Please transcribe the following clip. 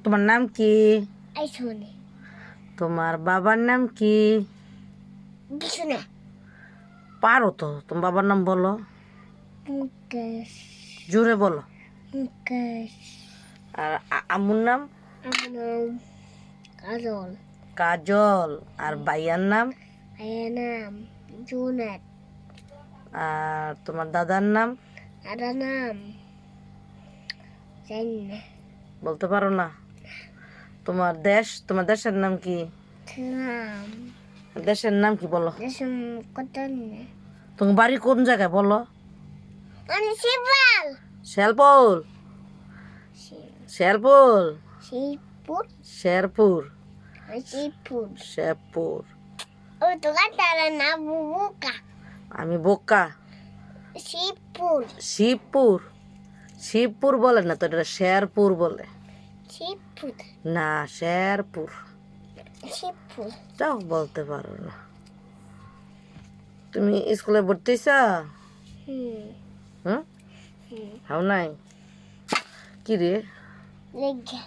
তোমার নাম কি? আইসনে তোমার বাবার নাম কি? বিছুনা পারো তো, তোমার বাবার নাম বলো, মুকেশ জোরে বলো। মুকেশ আর আম্মুর নাম? আমার নাম কাজল কাজল। আর ভাইয়ার নাম? ভাইয়ের নাম জুনেদ আর তোমার দাদার নাম? দাদার নাম জানি না বলতে পারো না? তোমার দেশের নাম কি? নাম দেশের নাম কি বলো? দেশম কত না তোমার বাড়ি কোন জায়গায় বলো? মানে শিবল শেরপুর। শেরপুর শিবপুর শেরপুর শিবপুর শেরপুর। ও তো কাটার না বুবুকা আমি বোকা। শিবপুর শিবপুর। শিবপুর বলে না তো, এটা শেরপুর বলে। শিবপুর না, শেরপুর। শিবপুর যাও, বলতে পারো না। তুমি স্কুলে ভর্তি হইছ? হুম হুম, হুম হাও নাই? কি রে? লেগে